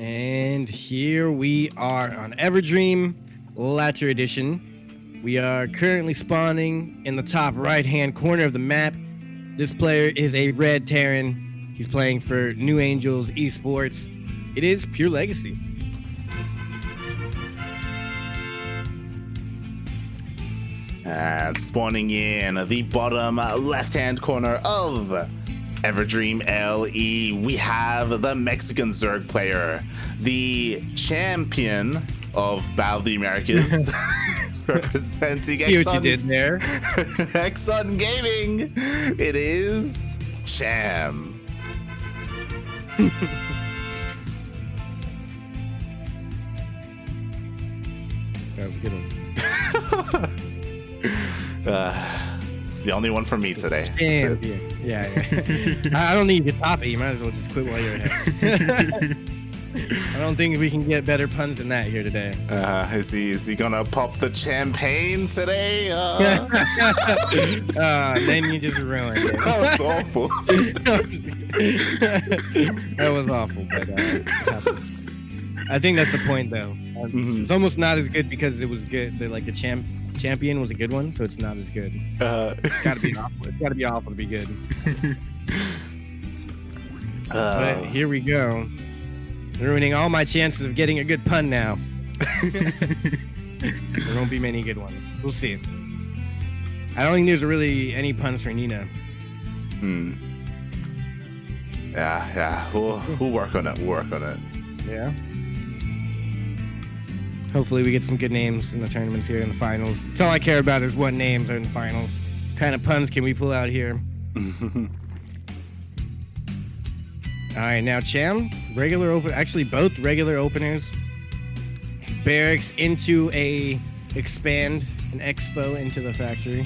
And here we are on Everdream Latter Edition. We are currently spawning in the top right-hand corner of the map. This player is a red Terran. He's playing for New Angels Esports. It is PureLegacy. And spawning in the bottom left-hand corner of Everdream LE, we have the Mexican Zerg player, the champion of Battle of the Americas, representing See what you did there. Exxon Gaming. It is Cham. That was a good one. It's the only one for me today. Yeah. I don't need you to top it. You might as well just quit while you're ahead. I don't think we can get better puns than that here today. Is he gonna pop the champagne today? Then you just ruined it. That was awful. That was awful, but I think that's the point, though. It's almost not as good because it was good. The champion was a good one, so it's not as good. It's gotta be awful. It's gotta be awful to be good. But here we go. Ruining all my chances of getting a good pun now. There won't be many good ones. We'll see. I don't think there's really any puns for Nina. Yeah. We'll work on it. Yeah. Hopefully we get some good names in the tournaments here in the finals. That's all I care about is what names are in the finals. What kind of puns can we pull out here? All right, now Cham, actually both regular openers. Barracks into an expo into the factory.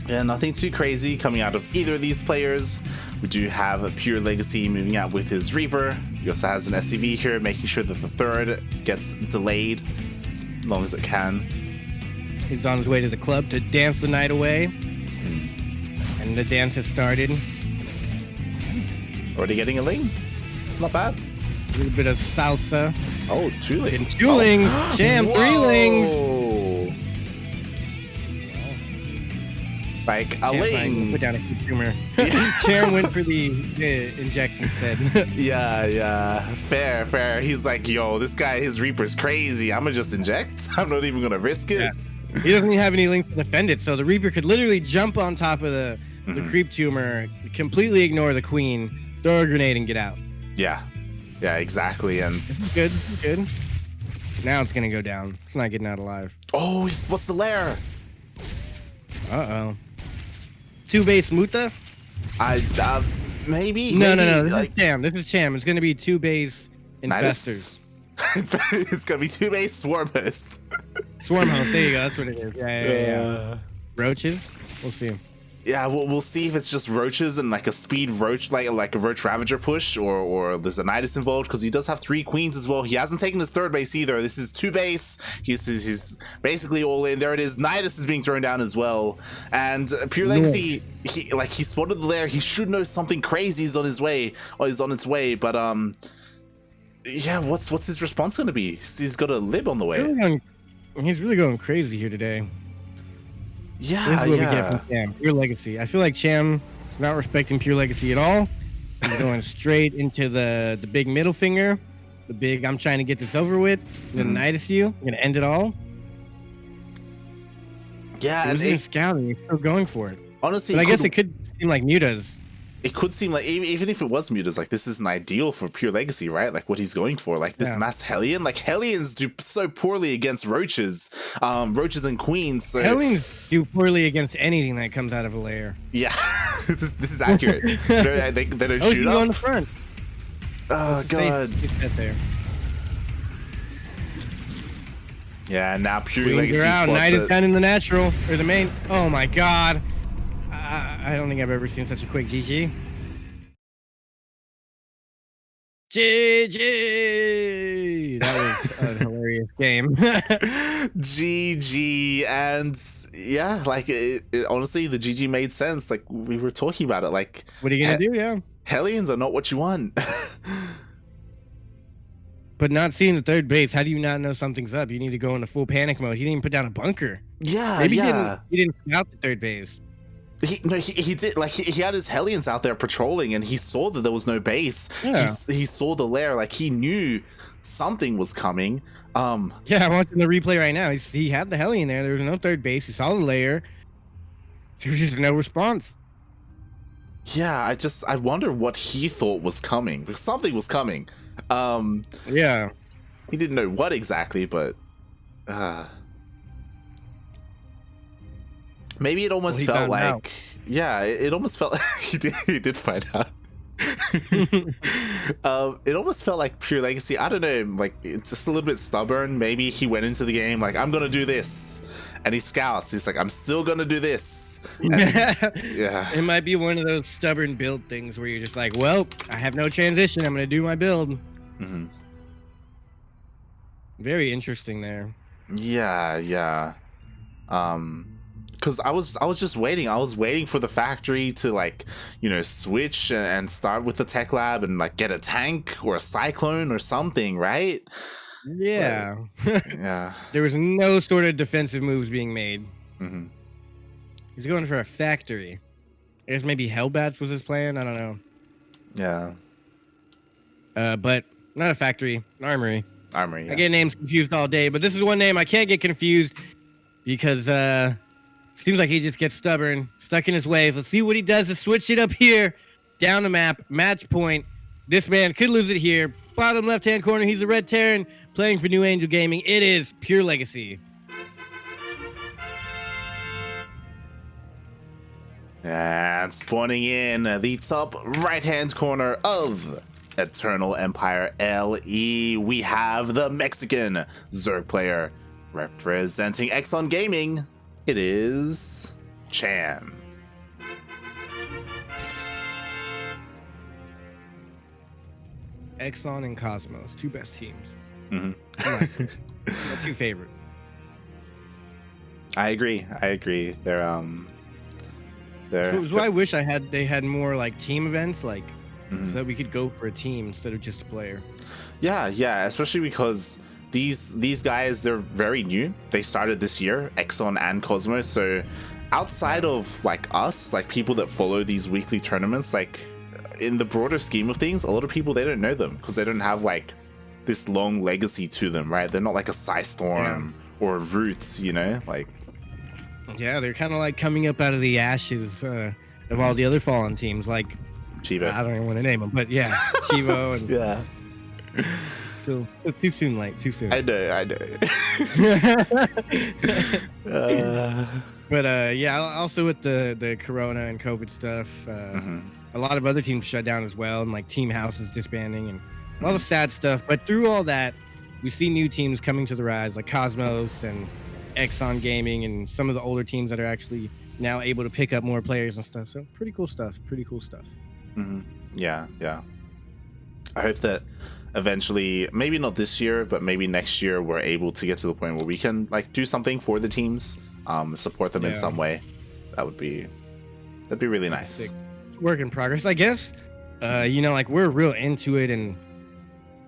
Yeah, nothing too crazy coming out of either of these players. We do have a PureLegacy moving out with his Reaper. He also has an SCV here, making sure that the third gets delayed as long as it can. He's on his way to the club to dance the night away. And the dance has started. Already getting a ling. It's not bad. A little bit of salsa. Oh, 2 lings. 2 lings. Cham, 3 lings. Like a ling. Put down a consumer. Cham went for the inject instead. Yeah. Fair. He's like, yo, this guy, his Reaper's crazy. I'm gonna just inject. I'm not even gonna risk it. Yeah. He doesn't even have any links to defend it, so the Reaper could literally jump on top of the creep tumor, completely ignore the queen, throw a grenade, and get out. Yeah, exactly. And good. Now it's gonna go down. It's not getting out alive. Oh, he splits the lair. Uh-oh. 2 base Muta? Maybe. No. This is Cham. It's gonna be 2 base infestors. It's gonna be 2 base swarmers. Swarm host. There you go. That's what it is. Yeah. Roaches. We'll see. Yeah, we'll see if it's just roaches and like a speed roach, like a roach ravager push, or there's a Nidus involved, because he does have 3 queens as well. He hasn't taken his 3rd base either. This is 2 base. He's basically all in. There it is. Nidus is being thrown down as well. And PureLegacy, he spotted the lair. He should know something crazy is on his way, or is on its way. But yeah, what's his response gonna be? He's got a lib on the way. He's really going crazy here today. Yeah, this is what we get from Cham. PureLegacy. I feel like Cham is not respecting PureLegacy at all. He's going straight into the big middle finger. The big, I'm trying to get this over with. I'm going to Nidus you. I'm going to end it all. Yeah, and he's scouting. He's still going for it. Honestly, but I guess it could seem like Muta's. It could seem like, even if it was Muta's, like, this isn't ideal for PureLegacy, right? Like, what he's going for. Like, this mass Hellion. Like, Hellions do so poorly against roaches. Roaches and queens. So Hellions do poorly against anything that comes out of a lair. Yeah. this is accurate. they don't shoot up. On the front. Oh, God. There. Yeah, now PureLegacy out. Knight is down in the natural. Or the main. Oh, my God. I don't think I've ever seen such a quick GG. GG! That was a hilarious game. GG. And yeah, like, honestly, the GG made sense. Like, we were talking about it. Like, what are you going to do? Yeah. Hellions are not what you want. But not seeing the third base, how do you not know something's up? You need to go into full panic mode. He didn't even put down a bunker. Yeah, Maybe yeah. he didn't scout the third base. He did, like, he had his Hellions out there patrolling, and he saw that there was no base. Yeah. He saw the lair, like, he knew something was coming. Yeah, I'm watching the replay right now. He had the Hellion there. There was no third base. He saw the lair. There was just no response. Yeah, I wonder what he thought was coming, because something was coming. Yeah. He didn't know what exactly, but maybe it almost felt like out. Yeah, it almost felt like he did find out. It almost felt like PureLegacy, I don't know, like, just a little bit stubborn. Maybe he went into the game like, I'm gonna do this, and he scouts, he's like, I'm still gonna do this. And, yeah, It might be one of those stubborn build things where you're just like, well, I have no transition, I'm gonna do my build. Very interesting there. Yeah. Because I was just waiting. I was waiting for the factory to, like, you know, switch and start with the tech lab and, like, get a tank or a cyclone or something, right? Yeah. So, yeah. There was no sort of defensive moves being made. He's going for a factory. I guess maybe Hellbats was his plan. I don't know. Yeah. But not a factory, an armory. Armory. Yeah. I get names confused all day, but this is one name I can't get confused because seems like he just gets stubborn, stuck in his ways. Let's see what he does to switch it up here. Down the map, match point. This man could lose it here. Bottom left-hand corner, he's a Red Terran playing for New Angel Gaming. It is PureLegacy. And spawning in the top right-hand corner of Eternal Empire LE, we have the Mexican Zerg player representing Exxon Gaming. It is Cham. Exxon and Cosmos, two best teams. My two favorite. I agree. They're It was why I wish they had more like team events, like so that we could go for a team instead of just a player. Yeah, especially because these guys, they're very new. They started this year, Exxon and Cosmos. So outside of like us, like people that follow these weekly tournaments, like in the broader scheme of things, a lot of people, they don't know them because they don't have like this long legacy to them, right? They're not like a Psystorm or a Root, you know, like. Yeah, they're kind of like coming up out of the ashes of all the other fallen teams, like Chivo. I don't even want to name them, but yeah, Chivo and Yeah. Still too soon, too soon. I know. But yeah, also with the Corona and COVID stuff, a lot of other teams shut down as well, and like Team House is disbanding and a lot of sad stuff. But through all that, we see new teams coming to the rise, like Cosmos and Exxon Gaming and some of the older teams that are actually now able to pick up more players and stuff. So pretty cool stuff. Yeah. I hope that eventually, maybe not this year, but maybe next year, we're able to get to the point where we can like do something for the teams, support them in some way. That'd be really nice. Work in progress, I guess. You know, like we're real into it, and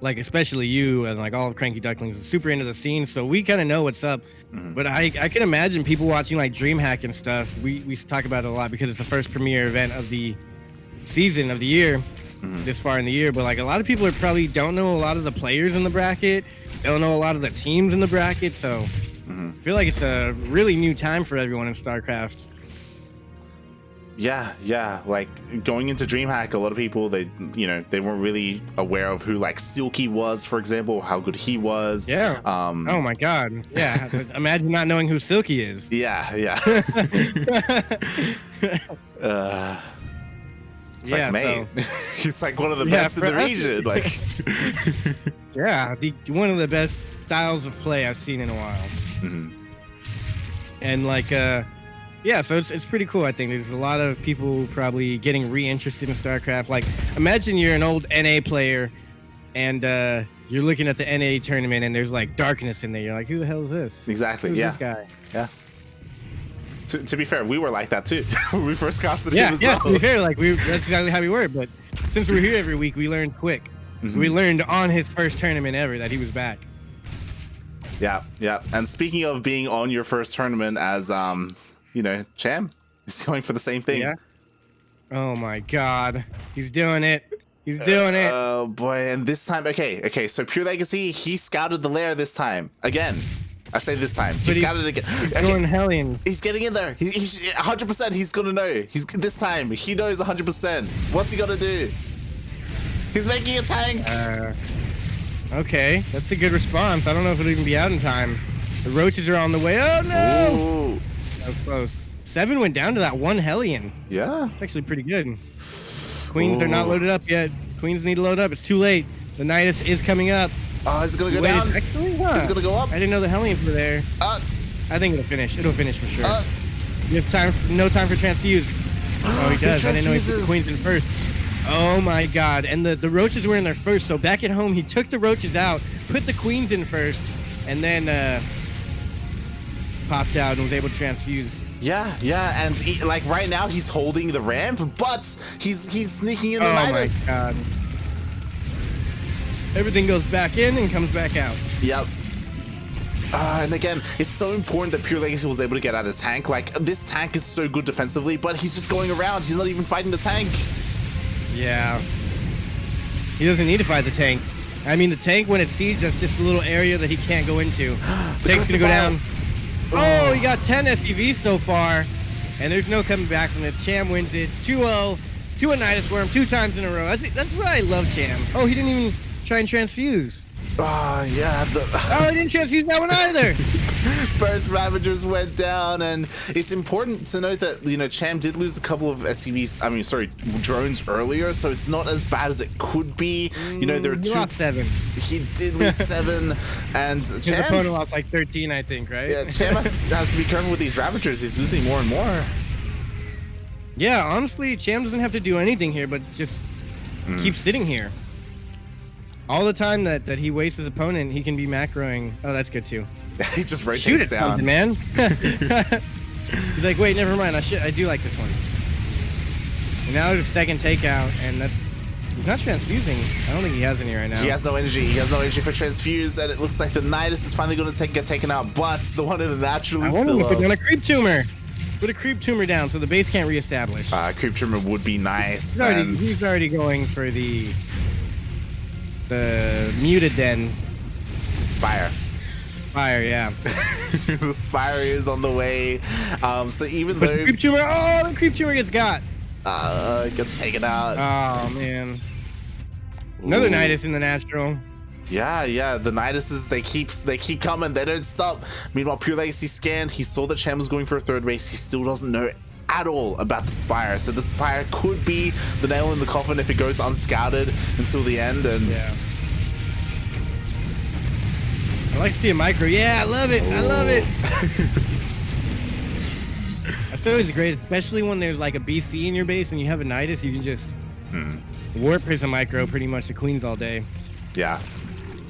like especially you and like all of CranKy Ducklings is super into the scene, so we kind of know what's up. But I can imagine people watching like DreamHack and stuff. We talk about it a lot because it's the first premier event of the season of the year, this far in the year. But like a lot of people probably don't know a lot of the players in the bracket, don't know a lot of the teams in the bracket. So I feel like it's a really new time for everyone in StarCraft. Yeah. Like going into DreamHack, a lot of people, they weren't really aware of who like Silky was, for example, how good he was. Yeah. Oh my God. Yeah. Imagine not knowing who Silky is. Yeah. It's like, mate, he's like one of the best in the region. Like, yeah, one of the best styles of play I've seen in a while. And like, yeah, so it's pretty cool. I think there's a lot of people probably getting re-interested in StarCraft. Like, imagine you're an old NA player, and you're looking at the NA tournament, and there's like darkness in there. You're like, who the hell is this? Exactly. Who's yeah. this guy? Yeah. To be fair, we were like that too when we first casted him as Yeah, well. to be fair, like that's exactly how we were. But since we're here every week, we learned quick. We learned on his first tournament ever that he was back. Yeah, yeah. And speaking of being on your first tournament as, you know, Cham is going for the same thing. Yeah. Oh my God, he's doing it. He's doing it. Oh boy, and this time, okay. So PureLegacy, he scouted the lair this time again. I say this time. He scouted it again. He's going Hellions. He's getting in there. He's 100%. He's gonna know. This time. He knows 100%. What's he gonna do? He's making a tank. Okay, that's a good response. I don't know if it'll even be out in time. The roaches are on the way. Oh no! Ooh. That was close. 7 went down to that 1 Hellion. Yeah. It's actually pretty good. Queens are not loaded up yet. Queens need to load up. It's too late. The Nidus is coming up. Oh, is it gonna go down? Actually, Is it gonna go up? I didn't know the Hellions were there. I think it'll finish. It'll finish for sure. You have time. No time for transfuse. Oh, he does. I didn't know he put the Queens in first. Oh my God! And the roaches were in there first. So back at home, he took the roaches out, put the Queens in first, and then popped out and was able to transfuse. Yeah, and like right now he's holding the ramp, but he's sneaking in the Nidus. Oh my God! Everything goes back in and comes back out. Yep. And again, it's so important that PureLegacy was able to get out of tank. Like, this tank is so good defensively, but he's just going around. He's not even fighting the tank. Yeah. He doesn't need to fight the tank. I mean, the tank, when it siege, that's just a little area that he can't go into. Tank's gonna go down. Oh, he got 10 SCVs so far, and there's no coming back from this. Cham wins it 2-0 to a Nidus Worm 2 times in a row. That's what I love, Cham. Oh, he didn't even try and transfuse. Yeah. Oh, he didn't transfuse that one either. Both Ravagers went down, and it's important to note that, you know, Cham did lose a couple of SCVs, drones earlier, so it's not as bad as it could be. You know, there are he lost 7. He did lose 7, and His Cham... opponent lost like 13, I think, right? Yeah, Cham has to be careful with these Ravagers. He's losing more and more. Yeah, honestly, Cham doesn't have to do anything here, but just keep sitting here. All the time that he wastes his opponent, he can be macroing. Oh, that's good too. He just rotates Shoot it, down. Man. He's like, wait, never mind. I do like this one. And now there's a second takeout, and he's not transfusing. I don't think he has any right now. He has no energy. He has no energy for transfuse, and it looks like the Nidus is finally going to get taken out. But the one in the natural is still up. Put down a creep tumor. Put a creep tumor down so the base can't reestablish. Creep tumor would be nice. He's already going for the muted den. Spire. Yeah. The Spire is on the way. So even though the creep tumor, the creep tumor gets got. Gets taken out. Oh man. Another Nidus in the natural. Yeah. The Niduses, they keep coming. They don't stop. Meanwhile, PureLegacy scanned. He saw that Cham was going for a third base. He still doesn't know at all about the Spire. So the Spire could be the nail in the coffin if it goes unscouted until the end. And yeah. I like to see a micro. Yeah, I love it. I love it. That's always great, especially when there's like a BC in your base and you have a Nidus. You can just warp his a micro pretty much to Queens all day. Yeah.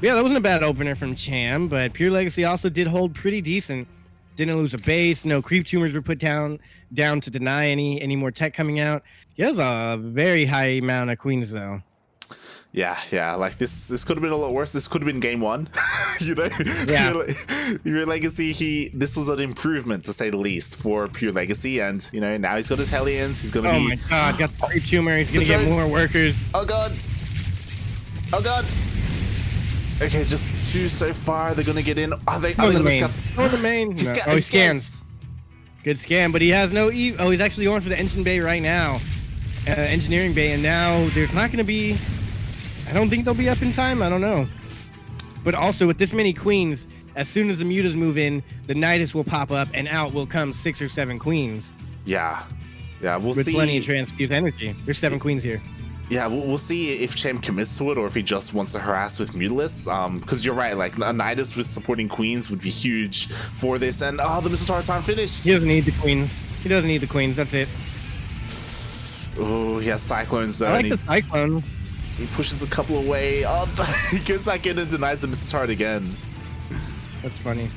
Yeah, that wasn't a bad opener from Cham, but PureLegacy also did hold pretty decent. Didn't lose a base. No creep tumors were put down to deny any more tech coming out. He has a very high amount of Queens though. Yeah. Like this could have been a lot worse. This could have been game 1. You know? Yeah. PureLegacy, this was an improvement to say the least for PureLegacy, and you know, now he's got his Hellions. He's gonna Oh my God, got the creep tumor. He's gonna get more workers. Oh God. Okay, just 2 so far. They're gonna get in. Are they Go in the gonna main. scout? Go in the main. He No. Oh, he scans. Good scan, but he has no he's actually going for the engine bay right now. Engineering bay, and now there's not gonna be, I don't think they'll be up in time. I don't know. But also with this many Queens, as soon as the mutas move in, the Nidus will pop up and out will come 6 or 7 Queens. Yeah, we'll with see. Plenty of transfuse energy. There's 7 Queens here. Yeah, we'll see if Cham commits to it or if he just wants to harass with Mutalisks. Because you're right, like a Nidus with supporting Queens would be huge for this. And the Minotaur's time finished. He doesn't need the Queens. That's it. Oh, he has Cyclones though. I like the Cyclone. He pushes a couple away. Oh, he goes back in and denies the Minotaur again. That's funny.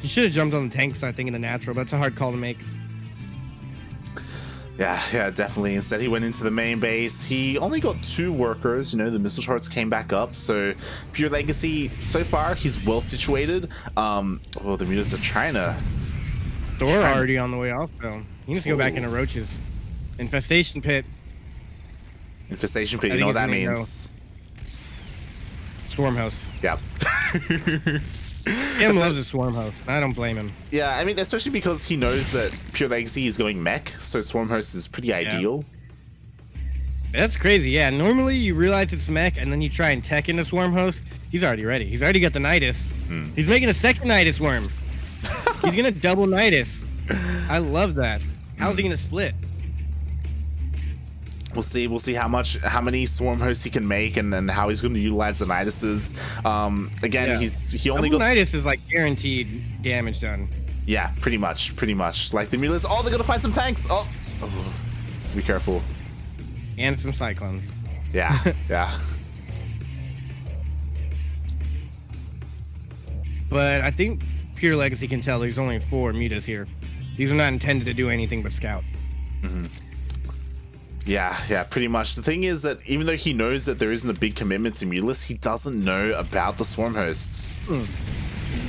He should have jumped on the tank side thinking the natural, but it's a hard call to make. Yeah, definitely. Instead, he went into the main base. He only got 2 workers. You know, the missile turrets came back up. So, PureLegacy, so far, he's well situated. Well, the mutas are trying to... Thor already on the way off, though. He needs to go back into Roaches. Infestation pit. Infestation pit, you know what that means. Swarm host. Yep. Him loves a swarm host. I don't blame him. Yeah, I mean, especially because he knows that PureLegacy is going mech, so swarm host is pretty ideal. That's crazy. Yeah, normally you realize it's mech, and then you try and tech into swarm host. He's already ready. He's already got the Nidus. He's making a second Nidus worm. He's gonna double Nidus. I love that. How's he gonna split? We'll see how many swarm hosts he can make, and then how he's going to utilize the Niduses. Again, he only got Nidus is like guaranteed damage done. Yeah, pretty much. Like the mulas. Oh, they're gonna find some tanks. Oh. So be careful. And some cyclones. Yeah. But I think PureLegacy can tell there's only 4 mutas here. These are not intended to do anything but scout. Yeah, pretty much. The thing is that even though he knows that there isn't a big commitment to mutas, he doesn't know about the swarm hosts. I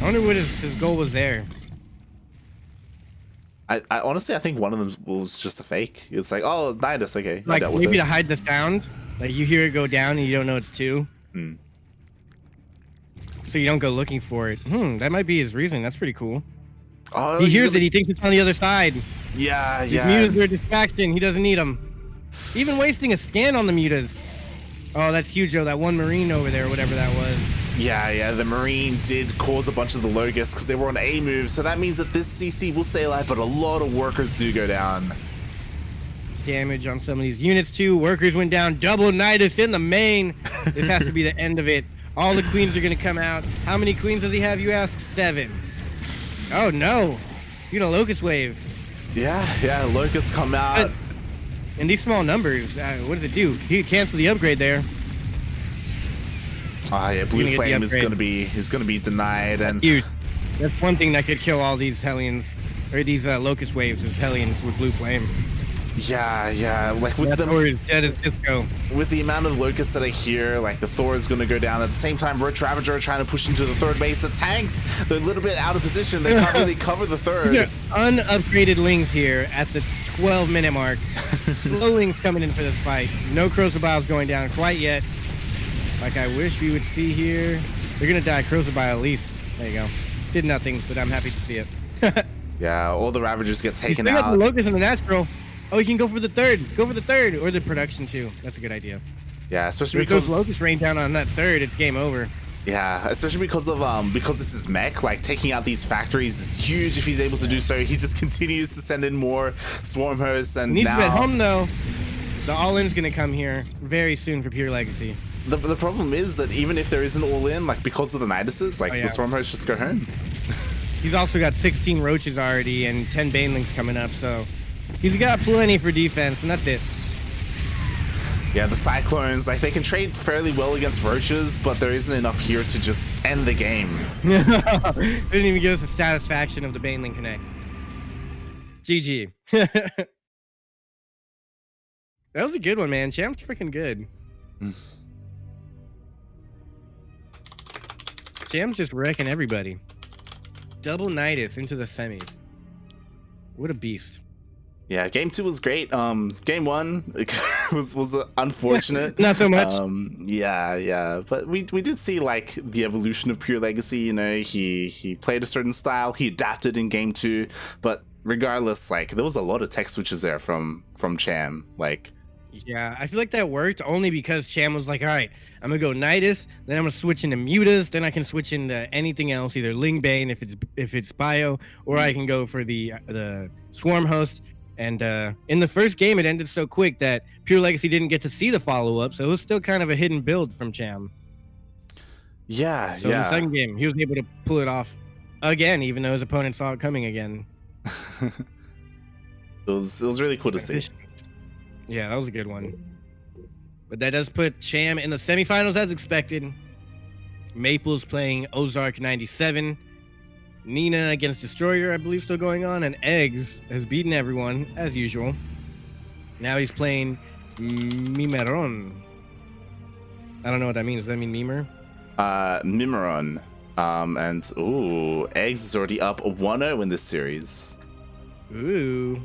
wonder what his goal was there. I honestly, I think one of them was just a fake. It's like, oh, Nidus, okay. Like maybe to hide the sound. Like you hear it go down and you don't know it's 2. So you don't go looking for it. That might be his reason. That's pretty cool. Oh, he hears it. He thinks it's on the other side. Yeah. His mutas are a distraction. He doesn't need them. Even wasting a scan on the mutas. Oh, that's huge, though. That one Marine over there, whatever that was. Yeah. The Marine did cause a bunch of the Locusts because they were on A move. So that means that this CC will stay alive, but a lot of workers do go down. Damage on some of these units, too. Workers went down. Double Nidus in the main. This has to be the end of it. All the queens are going to come out. How many queens does he have, you ask? 7. Oh, no. You know, Locust Wave. Yeah. Locusts come out. In these small numbers, what does it do? He could cancel the upgrade there. Yeah, Blue Flame is gonna be denied, and huge. That's one thing that could kill all these Hellions or these Locust Waves is Hellions with Blue Flame. Yeah. Like with Thor is dead as disco. With the amount of Locusts that I hear, like the Thor is gonna go down. At the same time, Roach Ravager are trying to push into the third base. The tanks, they're a little bit out of position. They can't really cover the third. Unupgraded Lings here at the 12-minute mark. Slow Lings coming in for this fight. No Crozabile going down quite yet. Like I wish we would see here. They're gonna die Crozabile at least. There you go. Did nothing, but I'm happy to see it. Yeah, all the Ravagers get taken out. out. The Locust and the Natural. Oh, he can go for the third. Go for the third or the production too. That's a good idea. Yeah, especially if those Locusts rain down on that third, it's game over. Yeah, especially because this is mech, like taking out these factories is huge if he's able to do so. He just continues to send in more swarm hosts, and needs to be at home though. The all-in's gonna come here very soon for PureLegacy. The problem is that even if there is an all-in, like because of the Niduses, like the swarm hosts just go home. He's also got 16 Roaches already and 10 Banelings coming up, so he's got plenty for defense, and that's it. Yeah, the Cyclones, like they can trade fairly well against Roaches, but there isn't enough here to just end the game. They didn't even give us the satisfaction of the Baneling Connect. GG. That was a good one, man. Cham's freaking good. Cham's just wrecking everybody. Double Nidus into the semis. What a beast. Yeah, game 2 was great. Game 1 was unfortunate. Not so much. Yeah, but we did see like the evolution of PureLegacy. You know, he played a certain style, he adapted in game 2, but regardless, like there was a lot of tech switches there from Cham. Like, yeah, I feel like that worked only because Cham was like, all right, I'm gonna go Nidus, then I'm gonna switch into Mutas, then I can switch into anything else, either Ling Bane if it's Bio, or I can go for the Swarm Host. And in the first game, it ended so quick that PureLegacy didn't get to see the follow-up, so it was still kind of a hidden build from Cham. Yeah, so in the second game, he was able to pull it off again, even though his opponent saw it coming again. It was really cool to see. Yeah, that was a good one. But that does put Cham in the semifinals as expected. Maple's playing Ozark 97. Nina against Destroyer, I believe, still going on. And Eggs has beaten everyone, as usual. Now he's playing Mimeron. I don't know what that means. Does that mean Mimer? Mimeron. And ooh, Eggs is already up 1-0 in this series. Ooh.